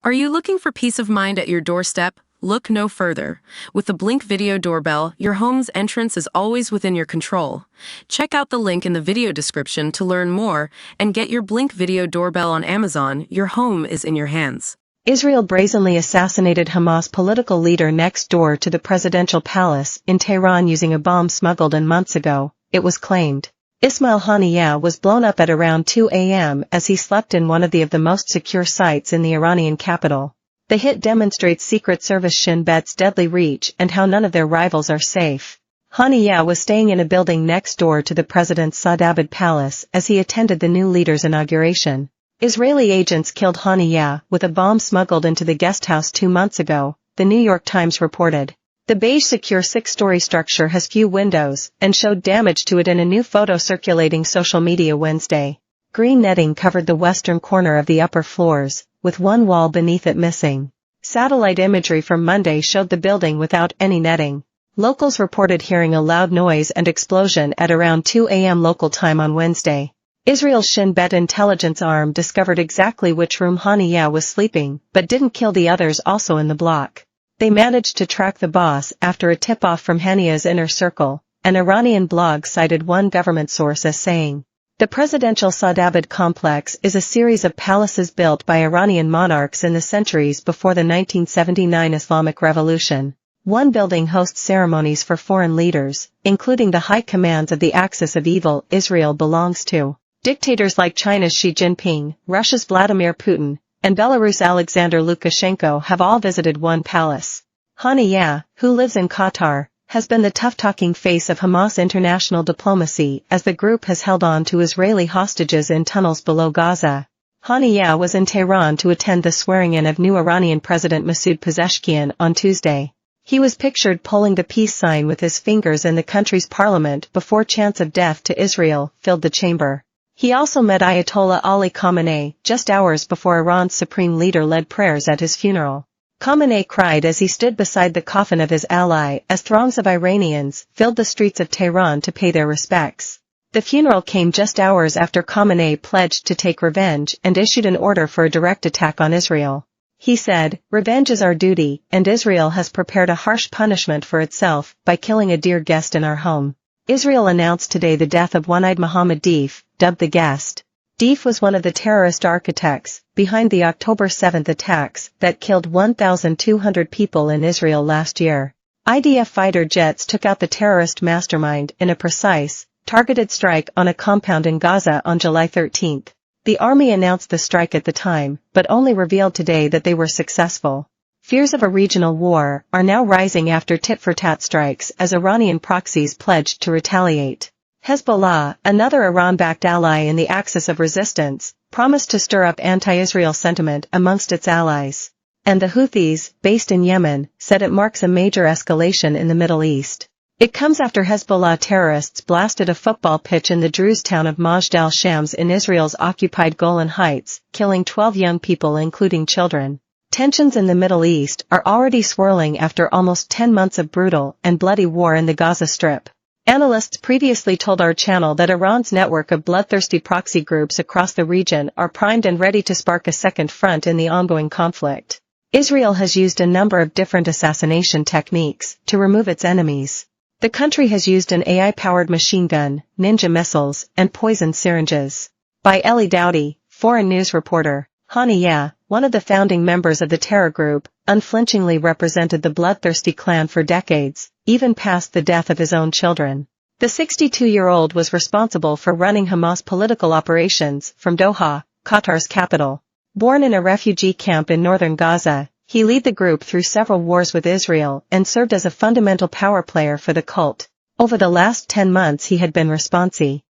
Are you looking for peace of mind at your doorstep? Look no further. With the Blink Video Doorbell, your home's entrance is always within your control. Check out the link in the video description to learn more and get your Blink Video Doorbell on Amazon. Your home is in your hands. Israel brazenly assassinated Hamas political leader next door to the presidential palace in Tehran using a bomb smuggled in months ago, it was claimed. Ismail Haniyeh was blown up at around 2 a.m. as he slept in one of the most secure sites in the Iranian capital. The hit demonstrates Secret Service Shin Bet's deadly reach and how none of their rivals are safe. Haniyeh was staying in a building next door to the president's Saadabad palace as he attended the new leader's inauguration. Israeli agents killed Haniyeh with a bomb smuggled into the guesthouse 2 months ago, the New York Times reported. The beige secure 6-story structure has few windows and showed damage to it in a new photo circulating social media Wednesday. Green netting covered the western corner of the upper floors, with one wall beneath it missing. Satellite imagery from Monday showed the building without any netting. Locals reported hearing a loud noise and explosion at around 2 a.m. local time on Wednesday. Israel's Shin Bet intelligence arm discovered exactly which room Haniyeh was sleeping, but didn't kill the others also in the block. They managed to track the boss after a tip-off from Haniyeh's inner circle. An Iranian blog cited one government source as saying, "The presidential Saadabad complex is a series of palaces built by Iranian monarchs in the centuries before the 1979 Islamic Revolution. One building hosts ceremonies for foreign leaders, including the high commands of the axis of evil Israel belongs to. Dictators like China's Xi Jinping, Russia's Vladimir Putin, and Belarus' Alexander Lukashenko have all visited one palace." Haniyeh, who lives in Qatar, has been the tough-talking face of Hamas international diplomacy as the group has held on to Israeli hostages in tunnels below Gaza. Haniyeh was in Tehran to attend the swearing-in of new Iranian President Masoud Pezeshkian on Tuesday. He was pictured pulling the peace sign with his fingers in the country's parliament before chants of death to Israel filled the chamber. He also met Ayatollah Ali Khamenei just hours before Iran's supreme leader led prayers at his funeral. Khamenei cried as he stood beside the coffin of his ally as throngs of Iranians filled the streets of Tehran to pay their respects. The funeral came just hours after Khamenei pledged to take revenge and issued an order for a direct attack on Israel. He said, "Revenge is our duty, and Israel has prepared a harsh punishment for itself by killing a dear guest in our home." Israel announced today the death of one-eyed Mohammed Deif, dubbed the Guest. Deif was one of the terrorist architects behind the October 7th attacks that killed 1,200 people in Israel last year. IDF fighter jets took out the terrorist mastermind in a precise, targeted strike on a compound in Gaza on July 13. The army announced the strike at the time, but only revealed today that they were successful. Fears of a regional war are now rising after tit-for-tat strikes as Iranian proxies pledged to retaliate. Hezbollah, another Iran-backed ally in the axis of resistance, promised to stir up anti-Israel sentiment amongst its allies. And the Houthis, based in Yemen, said it marks a major escalation in the Middle East. It comes after Hezbollah terrorists blasted a football pitch in the Druze town of Majd al-Shams in Israel's occupied Golan Heights, killing 12 young people including children. Tensions in the Middle East are already swirling after almost 10 months of brutal and bloody war in the Gaza Strip. Analysts previously told our channel that Iran's network of bloodthirsty proxy groups across the region are primed and ready to spark a second front in the ongoing conflict. Israel has used a number of different assassination techniques to remove its enemies. The country has used an AI-powered machine gun, ninja missiles, and poison syringes. By Ellie Dowdy, foreign news reporter, Haniyeh, one of the founding members of the terror group, unflinchingly represented the bloodthirsty clan for decades, even past the death of his own children. The 62-year-old was responsible for running Hamas political operations from Doha, Qatar's capital. Born in a refugee camp in northern Gaza, he led the group through several wars with Israel and served as a fundamental power player for the cult. Over the last 10 months he had been responsi